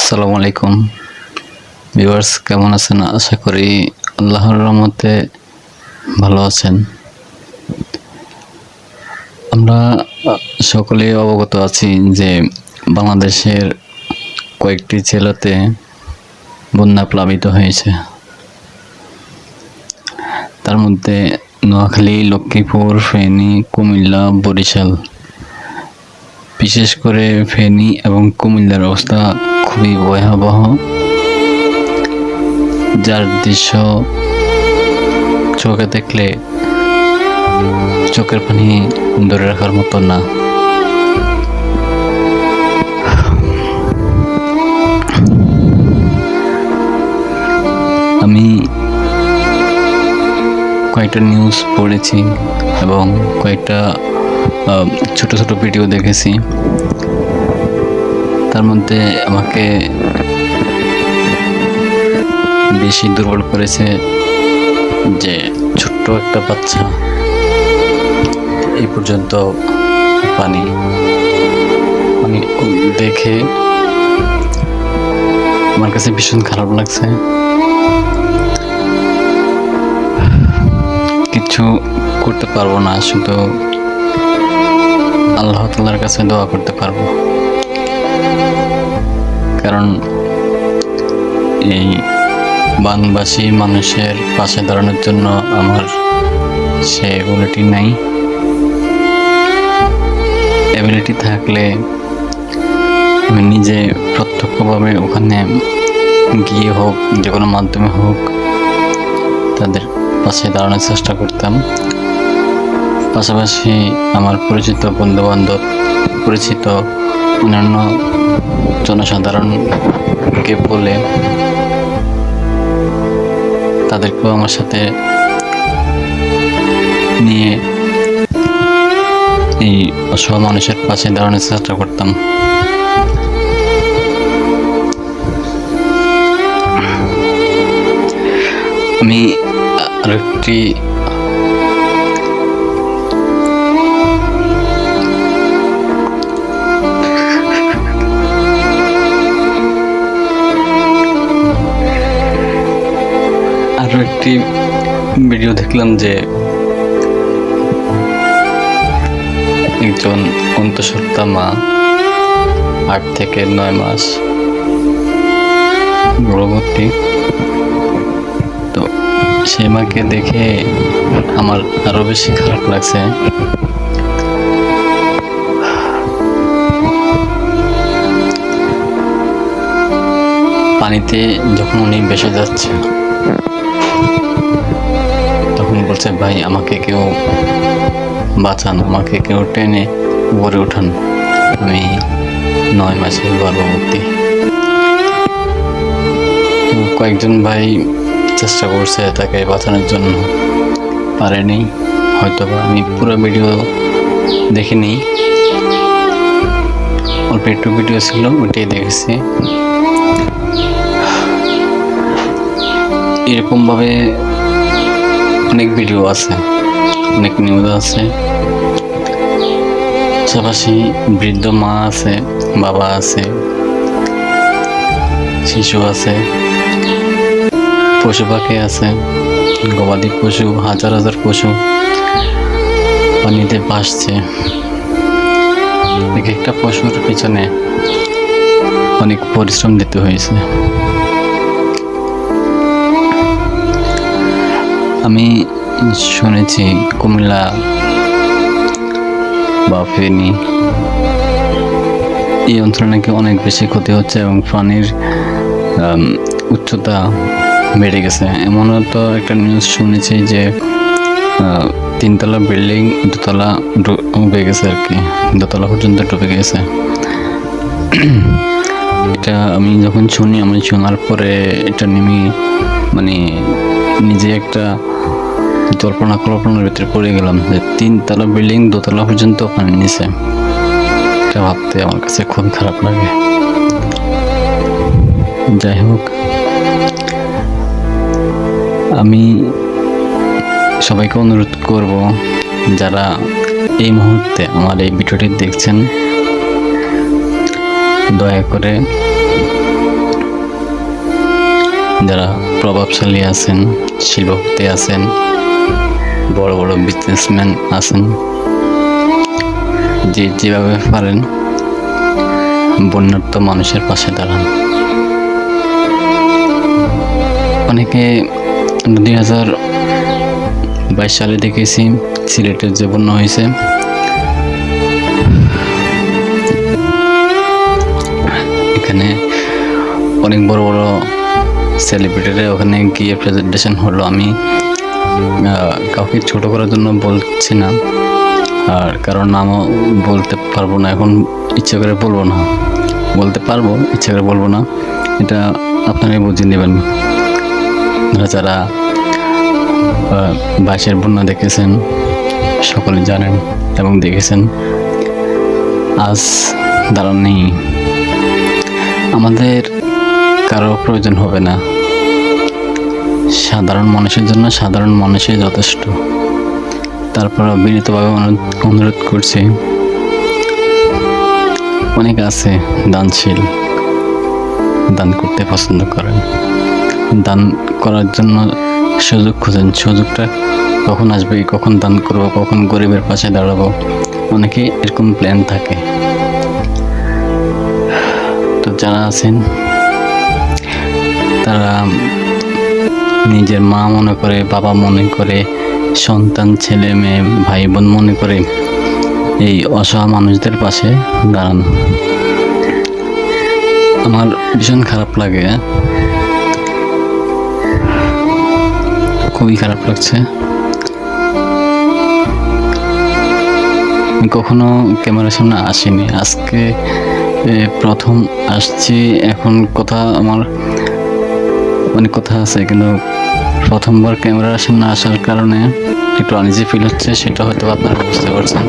আসসালামু আলাইকুম ভিউয়ার্স, কেমন আছেন? আশা করি আল্লাহর রহমতে ভালো আছেন। আমরা সকলেই অবগত আছি যে বাংলাদেশের কয়েকটি জেলাতে বন্যা প্লাবিত হয়েছে। তার মধ্যে নোয়াখালী, লক্ষ্মীপুর, ফেনী, কুমিল্লা, বরিশাল। বিশেষ করে ফেনী এবং কুমিল্লার অবস্থা খুবই ভয়াবহ, যার দৃশ্য চোখে দেখলে চোখের পানি ধরে রাখার মতো না। আমি কয়েকটা নিউজ পড়েছি এবং কয়েকটা ছোট ছোট ভিডিও দেখেছি। তার মধ্যে আমাকে বেশি দুর্বল করেছে যে ছোট্ট একটা বাচ্চা এই পর্যন্ত পানি দেখে আমার কাছে ভীষণ খারাপ লাগছে। কিছু করতে পারবো না, শুধু আল্লাহ তাআলার কাছে দোয়া করতে পারবো। কারণ এই বানবাসী মানুষের পাশে দাঁড়ানোর জন্য আমার সে এবিলিটি নাই। এবিলিটি থাকলে আমি নিজে প্রত্যক্ষভাবে ওখানে গিয়ে হোক, যে কোনো মাধ্যমে হোক, তাদের পাশে দাঁড়ানোর চেষ্টা করতাম। পাশাপাশি আমার পরিচিত বন্ধুবান্ধব, পরিচিত অন্যান্য জনসাধারণকে বলে তাদেরকেও আমার সাথে নিয়ে এই অসহায় মানুষের পাশে দাঁড়ানোর চেষ্টা করতাম। আমি আরেকটি ভিডিও দেখলাম যে একজন অন্তঃসত্ত্বা মা 8 থেকে 9 মাস গর্ভবতী। তো সে মাকে দেখে আমার আরো বেশি খারাপ লাগছে। পানিতে যখন উনি ভেসে যাচ্ছে তখন বলছে, ভাই আমাকে কেউ বাঁচান, আমাকে কেউ টেনে উপরে উঠান, আমি 9 মাসের গর্ভবতী। তো কয়েকজন ভাই চেষ্টা করছে তাকে বাঁচানোর জন্য, পারেনি হয়তোবা। আমি পুরো ভিডিও দেখিনি, অল্প একটু ভিডিও ছিল, ওটাই দেখেছি। এরকমভাবে অনেক ভিডিও আছে, অনেক নিউজ আছে। পাশাপাশি বৃদ্ধ মা আছে, বাবা আছে, শিশু আছে, পশু পাখি আছে, গবাদি পশু, হাজার হাজার পশু পানিতে ভাসছে। এক একটা পশুর পিছনে অনেক পরিশ্রম দিতে হয়েছে। আমি শুনেছি কুমিল্লা বা ফেনী এই অঞ্চলে নাকি অনেক বেশি ক্ষতি হচ্ছে এবং পানির উচ্চতা বেড়ে গেছে। এমনও তো একটা নিউজ শুনেছি যে 3তলা বিল্ডিং 2তলা ডুবে গেছে, আর কি 2তলা পর্যন্ত ডুবে গেছে। এটা আমি যখন শুনি, আমি শোনার পরে এটা নিজে একটা কল্পনার ভিতরে পড়ে গেলাম যে 3তলা বিল্ডিং 2তলা পর্যন্ত পানি নিচে। এটা ভাবতে আমার কাছে খুব খারাপ লাগে। যাই হোক, আমি সবাইকে অনুরোধ করব, যারা এই মুহূর্তে আমার এই ভিডিওটি দেখছেন, দয়া করে যারা প্রভাবশালী আছেন, শিল্পপতি আছেন, বড় বড় বিজনেসম্যান আছেন, যেভাবে পারেন বন্যার্ত মানুষের পাশে দাঁড়ান। অনেকে 2022 সালে দেখেছি সিলেটের যে বন্যা হয়েছে, এখানে অনেক বড় বড় সেলিব্রিটিরা ওখানে গিয়ে প্রেজেন্টেশন হলো। আমি কাউকে ছোট করার জন্য বলছি না, আর কারণ নামও বলতে পারবো না, এখন ইচ্ছা করে বলবো না, বলতে পারবো ইচ্ছা করে বলবো না, এটা আপনারাই বুঝিয়ে নেবেন। যারা 22-এর বন্যা দেখেছেন সকলে জানেন এবং দেখেছেন, আজ দাঁড়ান নেই। আমাদের কারো প্রয়োজন হবে না, সাধারণ মানুষের জন্য সাধারণ মানুষই যথেষ্ট। তারপর বিনীতভাবে অনুরোধ করছি, অনেক আছে দানশীল, দান করতে পছন্দ করেন, দান করার জন্য সুযোগ খোঁজেন, সুযোগটা কখন আসবে, কখন দান করব, কখন গরিবের পাশে দাঁড়াবো, অনেকে এরকম প্ল্যান থাকে। তো যারা আছেন তারা নিজের মা মনে করে, বাবা মনে করে, সন্তান, ছেলে মেয়ে, ভাই বোন মনে করে এই অসহায় মানুষদের পাশে দাঁড়ান। আমার ভীষণ খারাপ লাগে, খুবই খারাপ লাগছে। কখনো ক্যামেরার সামনে আসিনি, আজকে প্রথম আসছি। এখন আমার অনেক কথা আছে, কিন্তু প্রথমবার ক্যামেরার সামনে আসার কারণে একটু আনইজি ফিল হচ্ছে, সেটা হয়তো আপনারা বুঝতে পারছেন।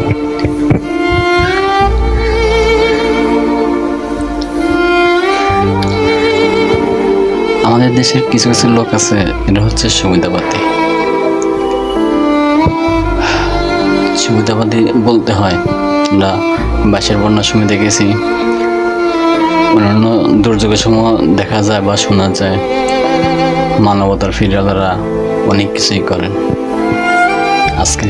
আমাদের দেশের কিছু কিছু লোক আছে, এটা হচ্ছে সুবিধাবাদী। সুবিধাবাদী বলতে হয়, আমরা 22-এর বন্যার সময় দেখেছি, অন্যান্য দুর্যোগের সময় দেখা যায় বা শোনা যায় মানবতার ফিরালারা অনেক কিছুই করেন। আজকে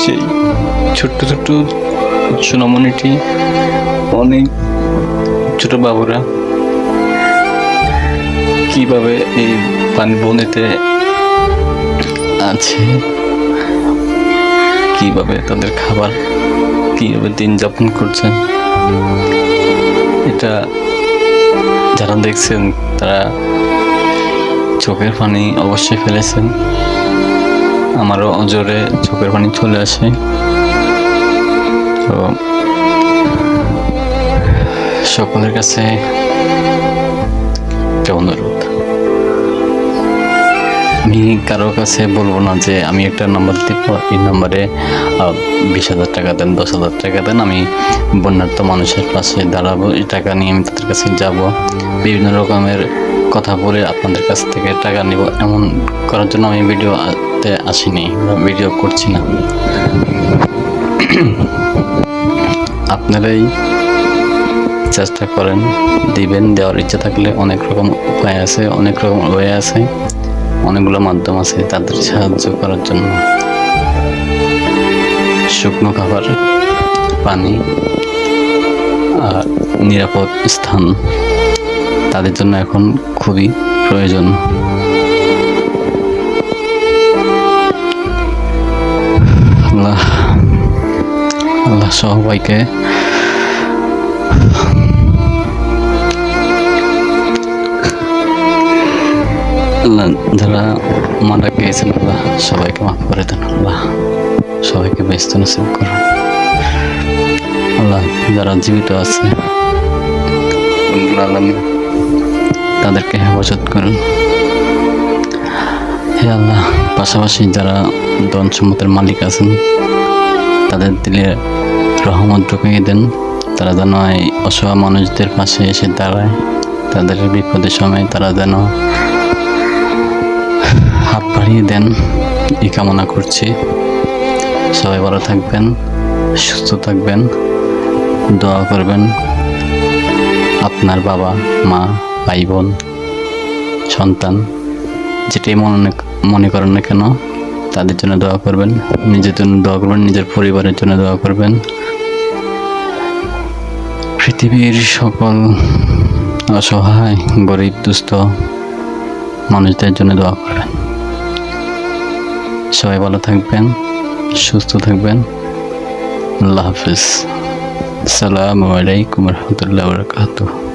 সেই ছোট্ট ছোট্ট সোনামণিটি, অনেক ছোট বাবুরা কিভাবে এই পানি বন্দিতে আছে, কিভাবে তাদের খাবার, কিভাবে দিন যাপন করছেন, এটা যারা দেখছেন তারা চোখের পানি অবশ্যই ফেলেছেন। আমারও অজরে চোখের পানি চলে আসে। তো সকলের কাছে একটা অনুরোধ, আমি কারোর কাছে বলবো না যে আমি একটা নাম্বার দিব, এই নাম্বারে 20,000 টাকা দেন, 10,000 টাকা দেন, আমি বন্যার্ত মানুষের পাশে দাঁড়াবো, এই টাকা নিয়ে আমি তাদের কাছে যাব, বিভিন্ন রকমের কথা বলে আপনাদের কাছ থেকে টাকা নিব, এমন করার জন্য আমি ভিডিওতে আসিনি, ভিডিও করছি না। আপনারাই চেষ্টা করেন, দিবেন, দেওয়ার ইচ্ছা থাকলে অনেক রকম উপায় আছে, অনেক রকম ওয়ে আছে, অনেকগুলো মাধ্যম আছে তাদের সাহায্য করার জন্য। শুকনো খাবার, পানি আর নিরাপদ স্থান তাদের জন্য এখন খুবই প্রয়োজন। আল্লাহ আল্লাহ সবাইকে যারা মারা গিয়েছেন আল্লাহ সবাইকে মাফ করে দেন, আল্লাহ সবাইকে ব্যস্ত নসিব করুন। আল্লাহ যারা জীবিত আছে তাদেরকে হেফাজত করুন। হে আল্লাহ, পাশাপাশি যারা ধন সম্পদের মালিক আছেন তাদের দিলে রহমত ঢুকিয়ে দেন। তারা যেন এই অসহায় মানুষদের পাশে এসে দাঁড়ায়, তাদের বিপদের সময় তারা যেন হাত বাড়িয়ে দেন, এই কামনা করছি। সবাই ভালো থাকবেন, সুস্থ থাকবেন, দোয়া করবেন। আপনার বাবা মা, ভাই বোন, সন্তান, যেটাই মনে করেন না কেন, তাদের জন্য দোয়া করবেন, নিজের জন্য দোয়া করবেন, নিজের পরিবারের জন্য দোয়া করবেন। পৃথিবীর সকল অসহায়, গরিব, দুস্থ মানুষদের জন্য দোয়া করবেন। সবাই ভালো থাকবেন, সুস্থ থাকবেন। আল্লাহ হাফিজ। আসসালামু আলাইকুম রহমতুল্লাহ বারাকাতুহু।